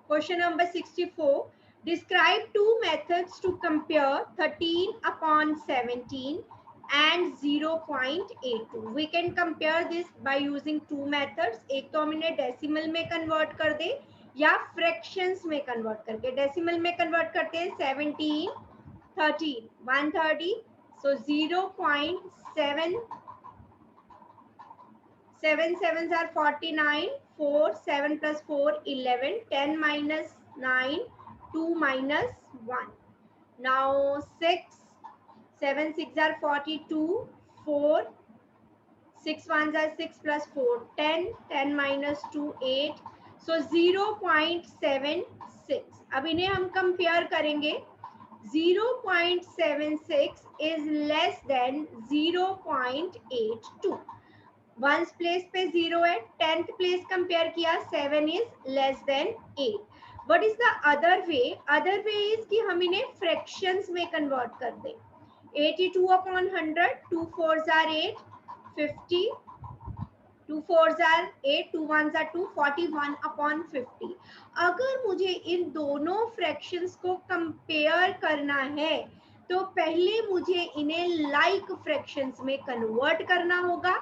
Question number 64. Describe two methods to compare 13 upon 17 and 0.82. We can compare this by using two methods. एक तो हम इन्हें decimal में convert कर दे या फ्रैक्शंस में कन्वर्ट करके. डेसिमल में कन्वर्ट करते हैं 17, 13, 130. So 0.7, 7 sevens are 49, 4, 7 plus 4, 11, 10 minus 9, 2 minus 1. Now 6, 7 6 are 42, 4, 6 ones are 6 plus 4, 10, 10 minus 2, 8. So 0.76. अब इन्हें हम कंपेयर करेंगे. 0.76 is less than 0.82. Ones place पे 0 है. 10th प्लेस कंपेयर किया, 7 is less than 8. What is the other way? Other way is कि हम इन्हें फ्रैक्शंस में कन्वर्ट कर दें. 82 upon 100, 2 4s are 8, 50, 2 4s are 8, 2 1s are 2, 41 upon 50. अगर मुझे इन दोनों फ्रैक्शंस को कंपेयर करना है तो पहले मुझे इन्हें लाइक फ्रैक्शंस में कन्वर्ट करना होगा,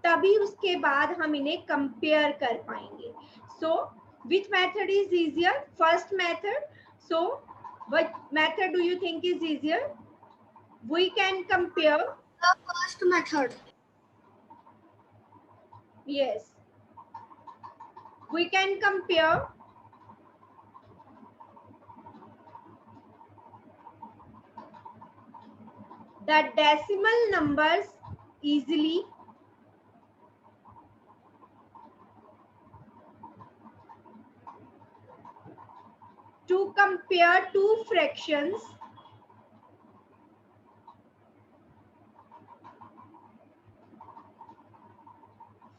तभी उसके बाद हम इन्हें कंपेयर कर पाएंगे. सो which method is easier? First method. So what method do you think is easier? We can compare The first method. Yes, we can compare the decimal numbers easily to compare two fractions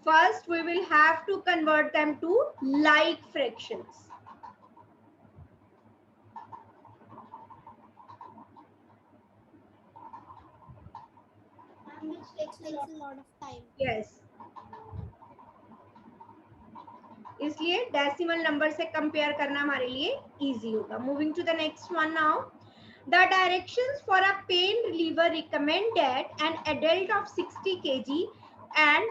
first we will have to convert them to like fractions. Which takes a lot of time. Yes, इसलिए decimal number से compare करना हमारे लिए easy होगा. Moving to the next one now. The directions for a pain reliever recommend that an adult of 60 kg and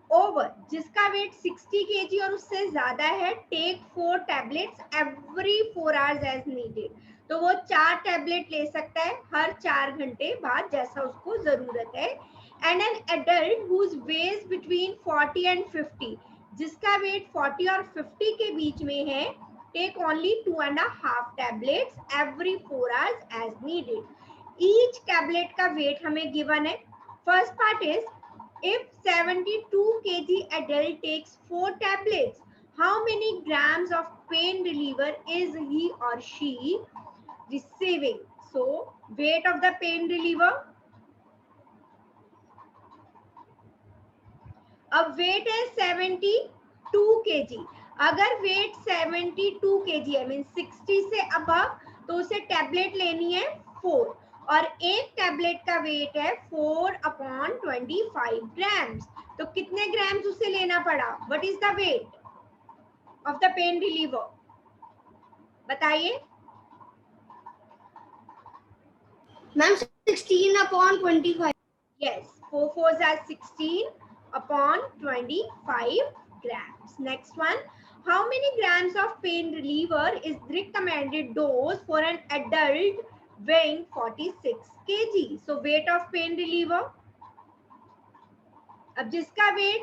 over, जिसका wait 60 kg और उससे ज्यादा है, take 4 tablets every 4 hours as needed. तो वो 4 टैबलेट ले सकता है हर 4 घंटे बाद जैसा उसको जरूरत है. And an adult whose weighs between 40 and 50, जिसका वेट 40 और 50 के बीच में है, take only 2.5 tablets every 4 hours as needed. Each tablet का वेट हमें given है. First part is, if 72 kg adult takes 4 tablets, how many grams of pain reliever is he or she receiving? So weight of the pain reliever. अब wait है 72 kg. अगर wait 72 kg है, mean 60 से above, तो उसे tablet लेनी है 4, और एक टैबलेट का वेट है 4/25 ग्राम्स. तो कितने ग्राम्स उसे लेना पड़ा? What is the weight of the pain reliever? बताइए. Ma'am 16/25. Yes, 4 4s are 16/25 grams. Next one. How many grams of pain reliever is recommended dose for an adult weighing 46 kg? So weight of pain reliever. अब जिसका wait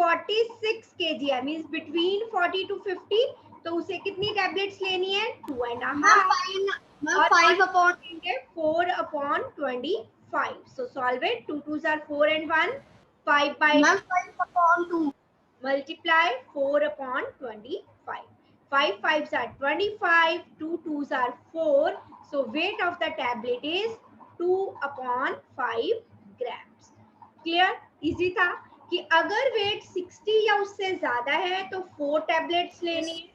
46 kg है, means between 40 to 50, तो उसे कितनी tablets लेनी है? 2.5. 4/25. So solve it. 2 2s are 4 and 1. 5/2. Multiply 4/25. 5 5s are 25. 2 2s are 4. So weight of the tablet is 2/5 grams. Clear? Easy था कि अगर वेट 60 या उससे ज्यादा है तो 4 टैबलेट्स लेनी है.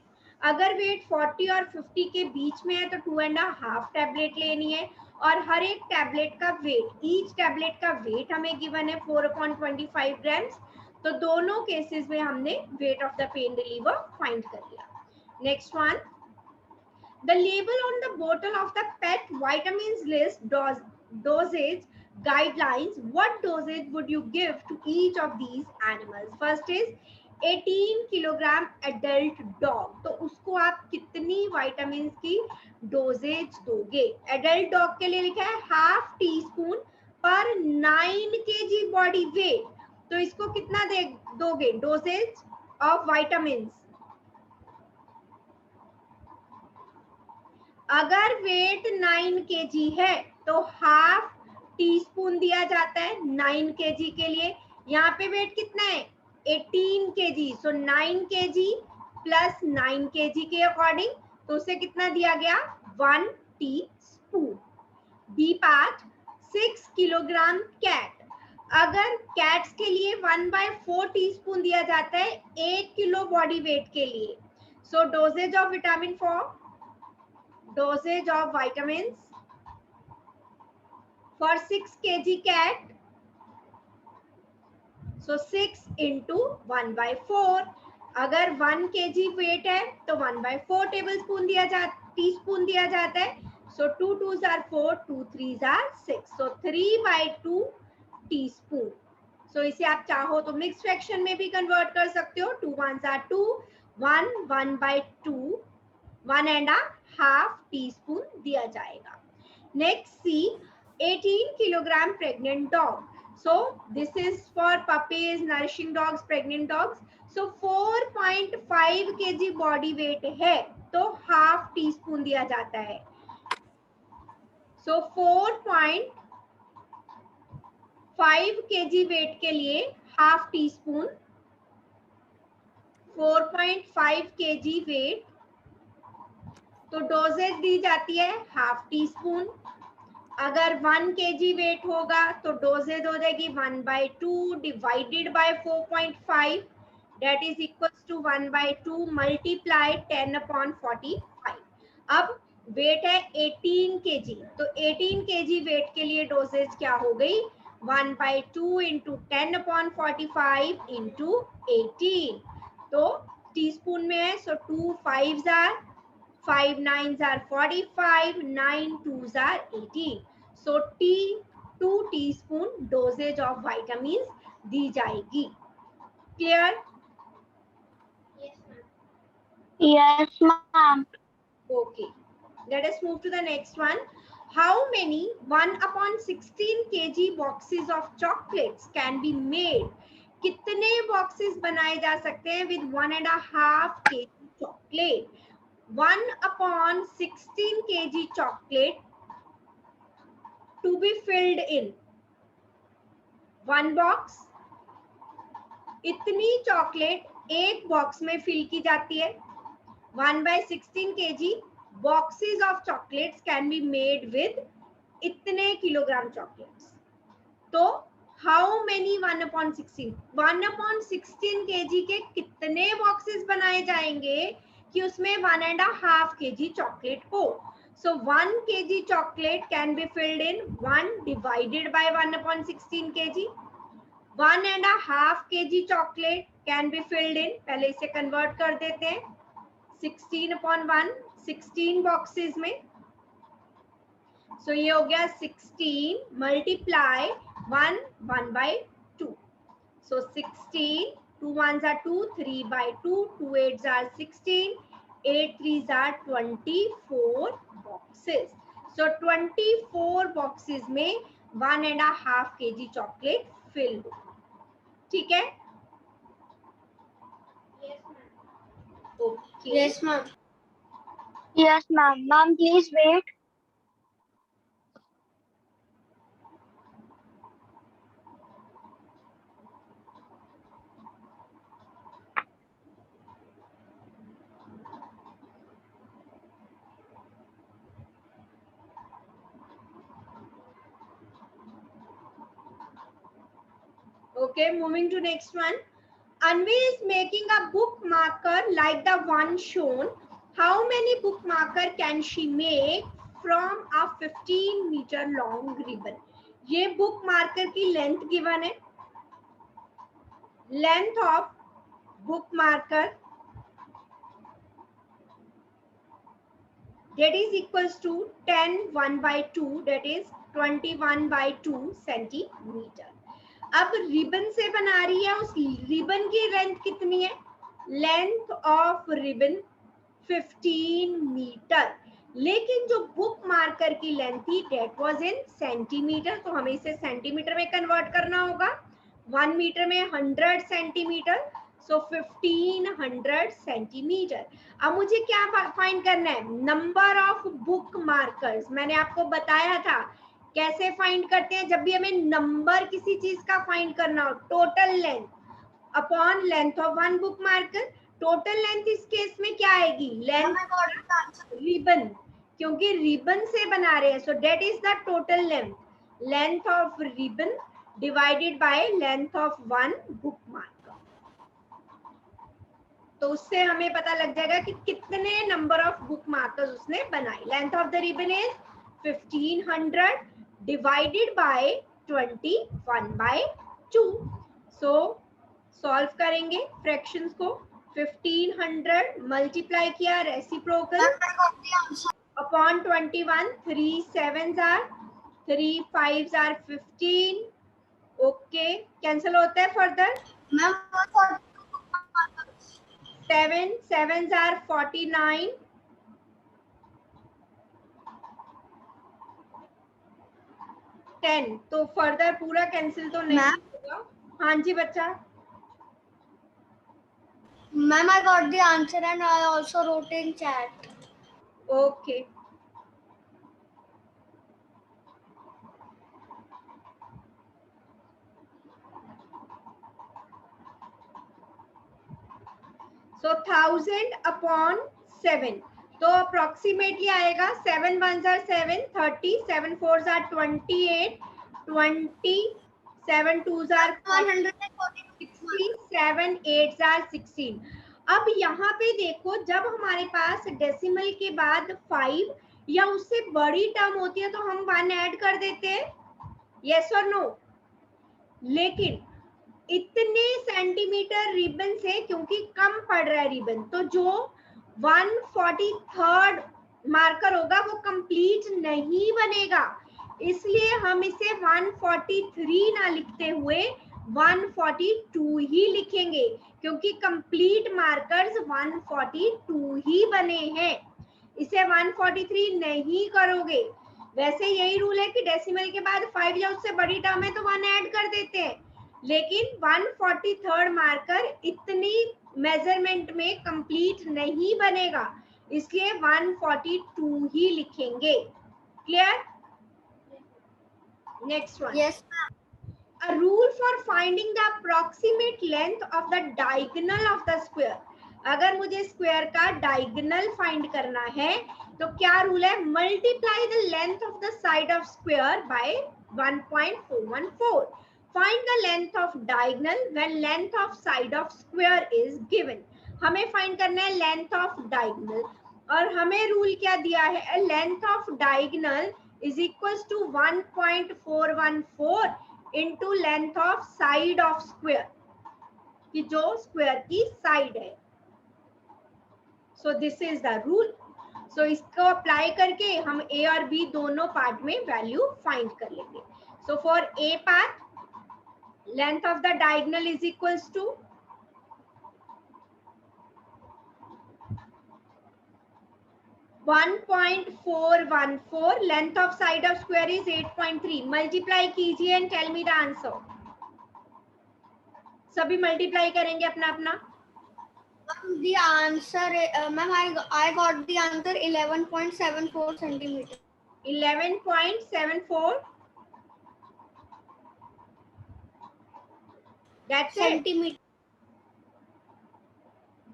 अगर वेट 40 और 50 के बीच में है तो 2.5 टैबलेट लेनी है. और हर एक टैबलेट का वेट, ईच टैबलेट का वेट हमें गिवन है 4/25 ग्राम्स. तो दोनों केसेस में हमने weight of the pain reliever find कर लिया. Next one. The label on the bottle of the pet vitamins list dosage guidelines. What dosage would you give to each of these animals? First is 18 kilogram adult dog, तो उसको आप कितनी vitamin की doses दोगे? Adult dog के लिए लिखा है हाफ टी स्पून पर 9 kg बॉडी वेट, तो इसको कितना दोगे डोजेज ऑफ विटामिन? अगर वेट 9 kg है तो हाफ टी स्पून दिया जाता है 9 kg के लिए। यहाँ पे वेट कितना है 18 kg, so 9 kg plus 9 kg के अकॉर्डिंग, तो उसे कितना दिया गया 1 teaspoon. B part 6 kilogram cat, अगर कैट्स के लिए 1/4 टीस्पून दिया जाता है 1 किलो बॉडी वेट के लिए, so doses of vitamin for dosage of vitamins for 6 kg cat, so 6 into 1/4, अगर 1 kg वेट है तो 1/4 टेबलस्पून टीस्पून दिया जाता है, so 2 2s are 4, 2 3s are 6, so 3/2 teaspoon. so इसे आप चाहो तो मिक्स फ्रैक्शन में भी कन्वर्ट कर सकते हो, 2 1s are 2, 1 1/2, 1.5 टीस्पून दिया जाएगा। Next C 18 kilogram pregnant dog, so this is for puppies, nourishing dogs, pregnant dogs, so 4.5 kg body weight है तो हाफ टी स्पून दिया जाता है, सो 4.5 kg वेट के लिए half tea spoon, 4.5 kg weight, तो डोजेज दी जाती है हाफ टी स्पून। अगर 1 kg वेट होगा तो डोजेज हो जाएगी 1/2 divided by 4.5, that is equals to 1/2 multiply 10/45। अब वेट है 18 kg, तो 18 kg वेट के लिए डोजेज क्या हो गई 1/2 इंटू 10/45 इंटू 18, तो टीस्पून में है, सो 2 5s are 5 9s are 45, 9 2s are 18, so 2 teaspoon dosage of vitamins दी जाएगी। Clear? Yes, ma'am. Okay, let us move to the next one. How many 1/16 kg boxes of chocolates can be made? कितने boxes बनाए जा सकते हैं with 1.5 kg chocolate? 1/16 kg chocolate to be filled in one box, इतनी chocolate एक box में fill की जाती है। 1/16 kg boxes of chocolates can be made with इतने किलोग्राम चॉकलेट्स, तो हाउ मेनी 1/16 kg के कितने बॉक्सेस बनाए जाएंगे कि उसमें 1.5 kg चॉकलेट हो, so 1 kg chocolate can be filled in 1 divided by 1/16 kg, 1.5 kg chocolate can be filled in, पहले इसे कन्वर्ट कर देते हैं 16/1, 16 बॉक्सेस में, so ये हो गया 16 multiply 1 1/2, so 16, 2 1s are 2, 3/2, 2 8s are 16, 8 3s are 24 boxes, so 24 boxes में 1.5 kg chocolate fill हो, ठीक है? Okay. Yes, ma'am. Yes, ma'am. Ma'am, please wait. Okay, moving to next one. Anvi is making a bookmarker like the one shown. How many bookmarker can she make from a 15-meter long ribbon? ये bookmarker की length given है. Length of bookmarker that is equals to 10 1 by 2 that is 21 by 2 centimetre. अब ribbon से बना रही है, उस ribbon की लेंथ कितनी है? लेंथ ऑफ रिबन 15 मीटर, लेकिन जो बुक मार्कर की लेंथ थी डेट वाज इन सेंटीमीटर, तो हमें इसे सेंटीमीटर में कन्वर्ट करना होगा. 1 मीटर में 100 सेंटीमीटर, सो 1500 सेंटीमीटर. अब मुझे क्या फाइंड करना है? Number of book markers. मैंने आपको बताया था कैसे फाइंड करते हैं. जब भी हमें नंबर किसी चीज का फाइंड करना हो, total length upon length of one book marker. Total length इस केस में क्या आएगी? लेंथ रिबन, क्योंकि रिबन से बना रहे हैं, so that is the total length. Length of ribbon divided by length of one book marker. तो उससे हमें पता लग जाएगा कि कितने नंबर ऑफ बुक मार्कर्स उसने बनाए. Length of the ribbon is 1500 divided by 21 by 2. So solve करेंगे फ्रैक्शंस को. 1500 मल्टीप्लाई किया reciprocal upon 21. 3 7s are 3 5s are 15. Okay, cancel होता है फर्दर. 7 7s are 49. 10, तो फर्दर पूरा कैंसिल तो नहीं होगा. हाँ जी बच्चा. Ma'am, I got the answer and I also wrote in chat. Okay. So 1000 upon 7, तो अप्रोक्सीमेटली आएगा 7 1s are 7 30, 7 4s are 28, 20, 7 2s are 60, 7 8s are 16. अब यहाँ पे देखो, जब हमारे पास डेसिमल के बाद 5 या उससे बड़ी टर्म होती है तो हम 1 ऐड कर देते हैं, यस और नो. लेकिन इतने सेंटीमीटर रिबन से क्योंकि कम पड़ रहा है रिबन, तो जो 143rd मार्कर होगा वो कंप्लीट नहीं बनेगा. इसलिए हम इसे 143 ना लिखते हुए 142 ही लिखेंगे, क्योंकि कंप्लीट मार्कर्स 142 ही बने हैं. इसे 143 नहीं करोगे. वैसे यही रूल है कि डेसिमल के बाद 5 या उससे बड़ी टर्म है तो 1 ऐड कर देते हैं, लेकिन 143rd मार्कर इतनी मेजरमेंट में कंप्लीट नहीं बनेगा, इसलिए 142 ही लिखेंगे. Clear? Next one. Yes. A rule for finding the approximate length of the diagonal of the square. अगर मुझे स्क्वायर का डायगोनल फाइंड करना है तो क्या रूल है? Multiply the length of the side of square by 1.414. Find the length of diagonal when length of side of square is given. हमें find करना है लेंथ ऑफ डायगोनल, और हमें रूल क्या दिया है? Length of diagonal is equals to 1.414 into length of side of square, कि जो स्क्वायर की साइड है. So this is the rule. So इसको अप्लाई करके हम ए और बी दोनों पार्ट में वैल्यू फाइंड कर लेंगे. So for a part, length of the diagonal is equals to 1.414. Length of side of square is 8.3. Multiply कीजिए and tell me the answer. सभी मल्टीप्लाई करेंगे अपना अपना. The answer, ma'am, I got the answer 11.74 centimeter. 11.74. That's it. Centimeter.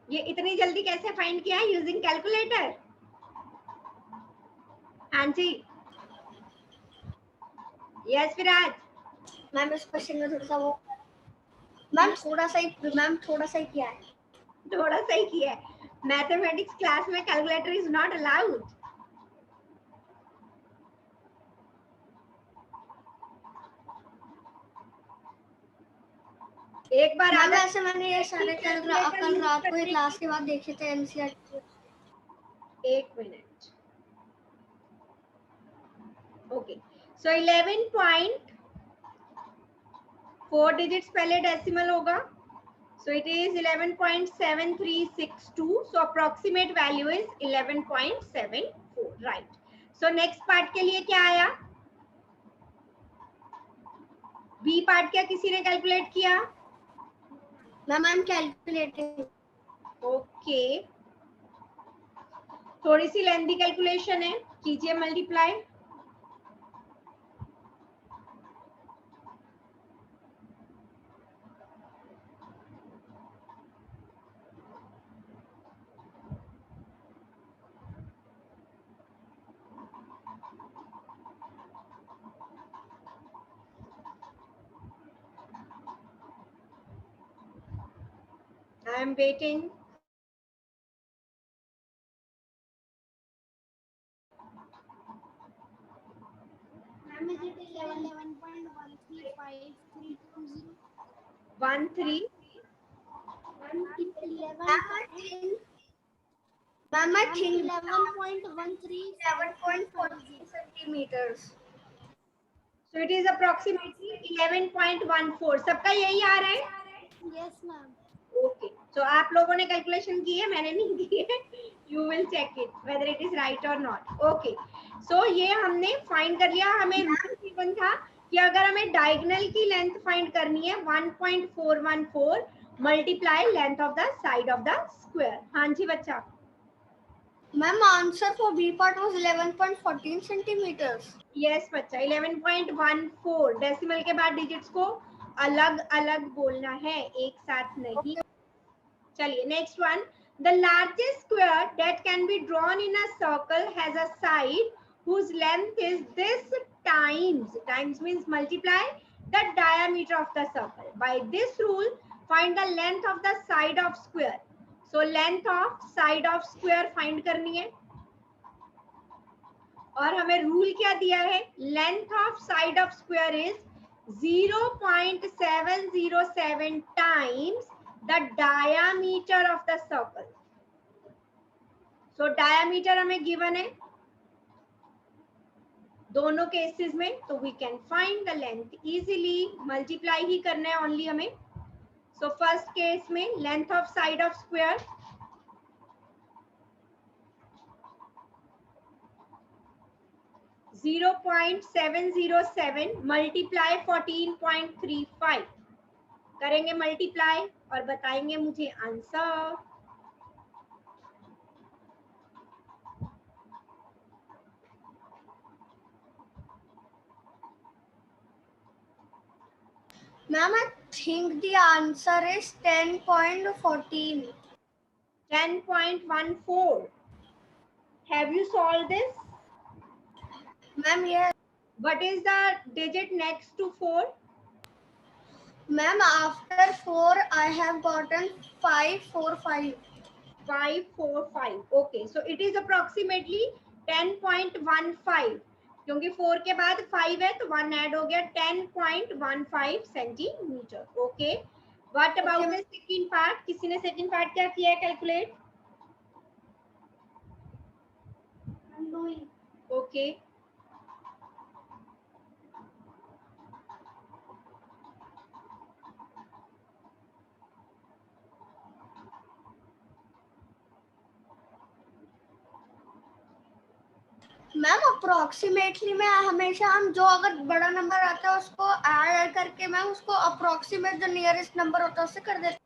ये इतनी जल्दी कैसे find किया? Using calculator. हाँ जी. यस विराज. मैम इस क्वेश्चन में थोड़ा सा वो, मैम थोड़ा सा ही किया है. थोड़ा सा ही किया है. मैथमेटिक्स क्लास में कैलकुलेटर इज नॉट अलाउड. एक बार मैम ऐसे मैंने ये सारे कल रात को ही क्लास के बाद देखे थे एनसीईआरटी. एक मिनट. So 11.4 digits पहले decimal होगा. So it is 11.7362. So approximate value is 11.74. Right. So next part के लिए क्या आया? B part क्या किसी ने calculate किया? Ma'am I am calculating. Okay, थोड़ी सी लेंथी कैलकुलेशन है, कीजिए multiply. I am waiting. Ma'am is it 11.135320? 13. Ma'am I think 11.13 centimeters. So it is approximately 11.14. सबका यही आ रहा है? Yes ma'am. ओके, तो आप लोगों ने कैलकुलेशन की है, मैंने नहीं की है. You will check it whether it is right और नॉट. ओके, सो ये हमने फाइंड कर लिया. हमें रूल गिवन था कि अगर हमें डायगोनल की लेंथ फाइंड करनी है 1.414 multiply length of the side of the square. हाँ जी बच्चा. Ma'am answer for B part was 11.14 centimeters. Yes बच्चा, 11.14. डेसिमल के बाद डिजिट्स को अलग अलग बोलना है, एक साथ नहीं. चलिए next one. The largest square that can be drawn in a circle has a side whose length is this times means multiply the diameter of the circle. By this rule, find the length of the side of square. So length of side of square find करनी है. और हमें rule क्या दिया है? Length of side of square is 0.707 times the diameter of the circle. So diameter हमें given है दोनों केसेस में, तो we can find the length easily. multiply ही करना है only हमें. So first case में length of side of square 0.707 multiply 14.35 करेंगे मल्टीप्लाई और बताएंगे मुझे answer. Ma'am I think the answer is 10.14. 10.14. Have you solved this? Ma'am, yes. What is the digit next to 4? Ma'am, after 4, I have gotten 545. 545. Okay, so it is approximately 10.15. क्योंकि 4 के बाद 5 है तो 1 add हो गया. 10.15 centimetre. Okay, what about the second part? किसी ने second part क्या किया है कैलकुलेट? ओके, मैम अप्रोक्सीमेटली में हमेशा हम जो अगर बड़ा नंबर आता है उसको ऐड करके मैम उसको अप्रोक्सीमेट जो नियरेस्ट नंबर होता है उससे कर देते हैं.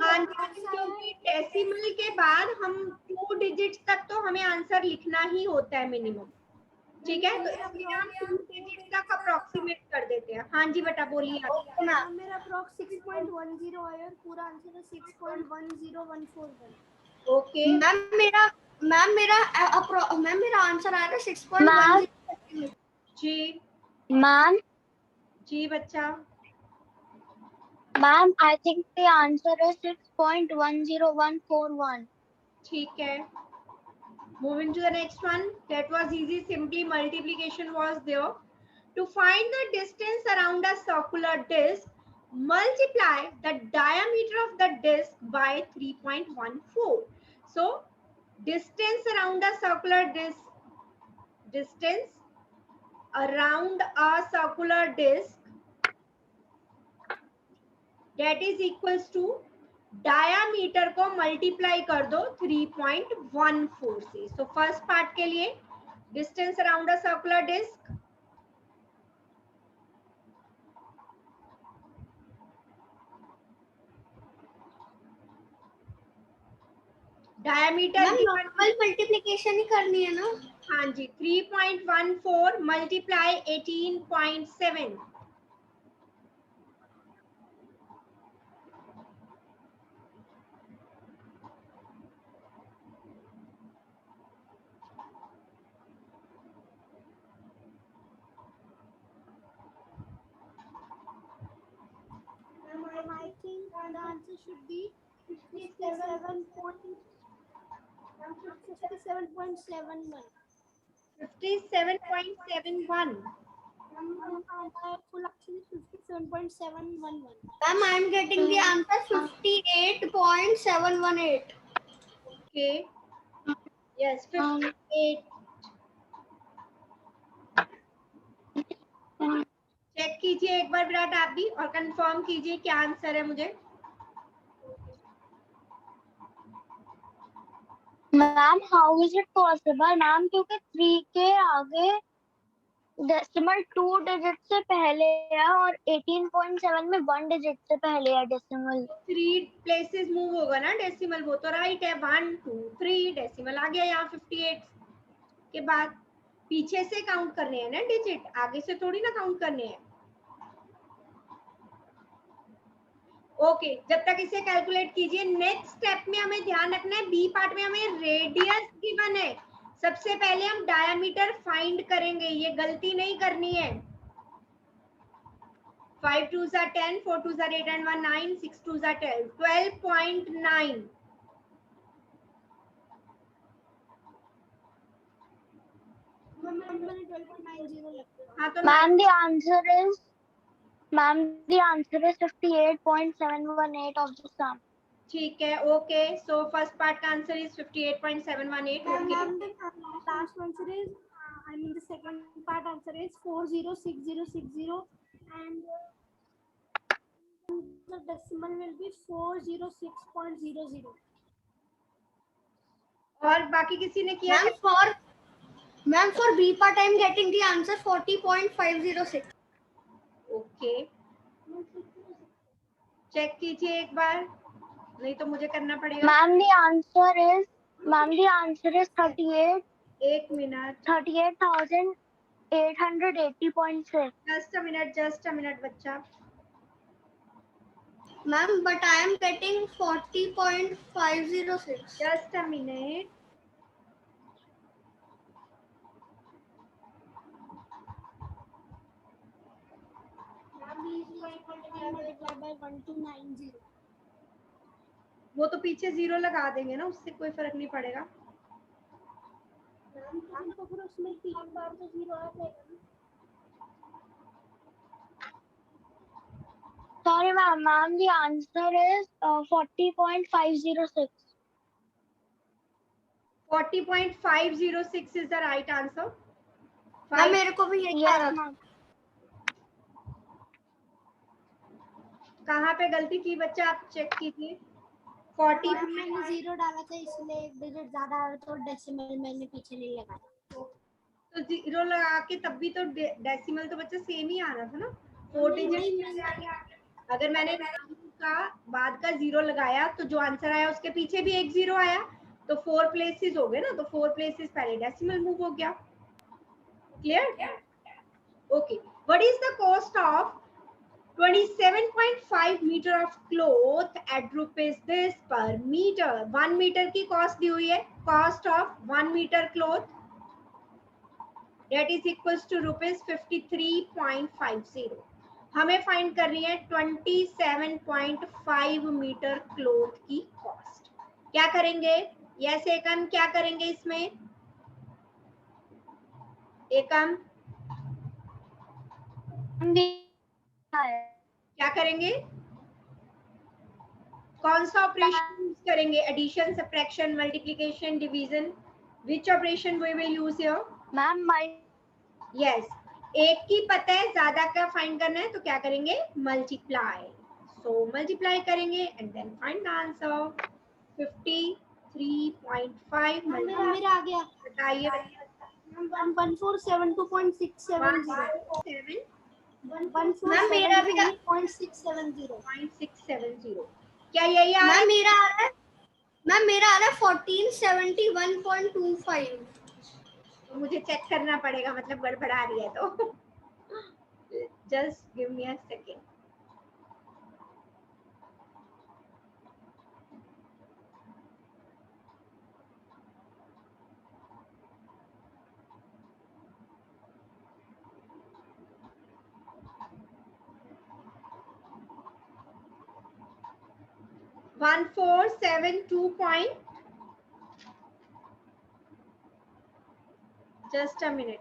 हाँ जी, क्योंकि डेसिमल के बाद हम 2 डिजिट्स तक तो हमें आंसर लिखना ही होता है मिनिमम. ठीक है, तो इसलिए हम 2 डिजिट तक अप्रोक्सीमेट कर देते हैं. हाँ जी बेटा बोलिए. मेरा अप्रोक्स 6.10 आया और पूरा आंसर है 6.10141. ओके मैम मेरा आंसर आया था 6.10. जी मैम जी बच्चा. Ma'am I think the answer is 6.10141. ठीक है, moving to the next one. That was easy, simply multiplication was there. To find the distance around a circular disc, multiply the diameter of the disc by 3.14. So distance around a circular disc, distance around a circular disc that is equals to diameter को multiply कर दो 3.14 से. So first part के लिए distance around a circular disc, diameter normal multiplication ही करनी है ना. हाँ जी, 3.14 multiply 18.7. I think the answer should be 57.71. 57.71. Full option is 57.711. Ma'am, I am getting the answer 58.718. Okay. Yes, 58. Check कीजिए एक बार विराट आप भी और कंफर्म कीजिए क्या आंसर है मुझे. Ma'am how is it possible ma'am, क्योंकि 3 के आगे डेसिमल 2 डिजिट से पहले है और 18.7 में 1 डिजिट से पहले है डेसिमल. 3 प्लेसेस मूव होगा ना डेसिमल, वो तो राइट है. 1 2 3 डेसिमल आ गया यहाँ 58 के बाद. पीछे से काउंट करने हैं ना डिजिट, आगे से थोड़ी ना काउंट करने हैं. ओके, जब तक इसे कैलकुलेट कीजिए. नेक्स्ट स्टेप में हमें ध्यान रखना है, बी पार्ट में हमें रेडियस गिवन है. सबसे पहले हम डायमीटर फाइंड करेंगे, ये गलती नहीं करनी है. 5 2s are 10, 4 2s are 8 and 1 9, 6 2s are 12, 12.9. हाँ तो ma'am the answer is 58.718 of the sum. ठीक है. ओके, सो फर्स्ट पार्ट का answer is 58.718. Okay, Last answer is, the second part answer is 406060, and the decimal will be 406.00. और बाकी किसी ने किया? Ma'am, for B part I am getting the answer 40.506. Okay, check कीजिए एक बार, नहीं तो मुझे करना पड़ेगा. Ma'am the answer is 38. एक मिनट, 38,880.6. जस्ट अ मिनट बच्चा. Ma'am, but I am getting 40.506. Just a minute. Multiplied by 1290. वो तो पीछे जीरो लगा देंगे ना, उससे कोई फर्क नहीं पड़ेगा. मैम तो फिर उसमें 3 बार तो 0 आ जाएगा. Sorry ma'am, the answer is 40.506. 40.506 is the right answer. Ma'am मेरे को भी यही आ रहा था. कहाँ पे गलती की बच्चा, आप चेक कीजिए. 40 मैंने 0 डाला था इसलिए एक डिजिट ज्यादा आ रहा, तो डेसिमल मैंने पीछे नहीं लगाया. तो जीरो लगा के तब भी तो डेसिमल तो बच्चा सेम ही आ रहा था ना. 4 डिजिट. अगर मैंने का बाद का जीरो लगाया तो जो आंसर आया उसके पीछे भी एक जीरो आया, तो 4 प्लेसेस हो गए ना, तो 4 प्लेसेस पहले डेसिमल मूव हो गया. Clear? Okay, what is the cost of 27.5 metre of cloth at rupees this per metre. 1 metre की कॉस्ट दी हुई है. Cost of 1 metre cloth that is equals to rupees 53.50. हमें फाइंड करनी है 27.5 मीटर क्लॉथ की कॉस्ट. क्या करेंगे? यस एकम, क्या करेंगे इसमें? एकम क्या करेंगे? कौन सा ऑपरेशन यूज करेंगे? Addition, subtraction, multiplication, division? Which operation we will use here? Ma'am, Yes, एक की पता है, ज्यादा का फाइंड करना है तो क्या करेंगे, मल्टीप्लाई। सो मल्टीप्लाई करेंगे and then find the answer 53.5। मेरा आ गया। बताइए 1472.670। 1470 मेरा भी 0.670। क्या यही आ रहा है? मेरा आ रहा है 1471.25। तो मुझे चेक करना पड़ेगा, मतलब गड़बड़ा रही है तो just give me a second. One four seven two point. Just a minute.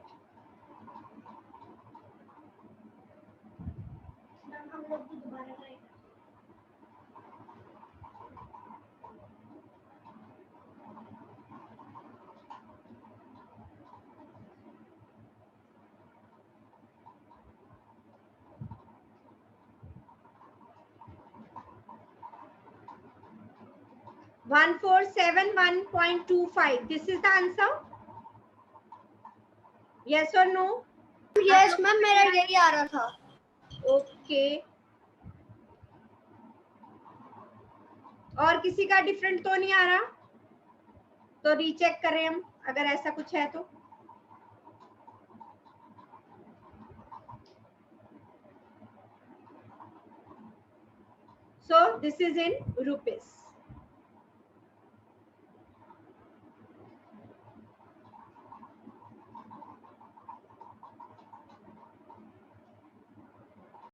One four seven 1.25. This is the answer. Yes or no? Yes ma'am, मेरा यही आ रहा था। Okay. और किसी का डिफरेंट तो नहीं आ रहा? तो रीचेक करें हम, अगर ऐसा कुछ है तो। So this is in rupees.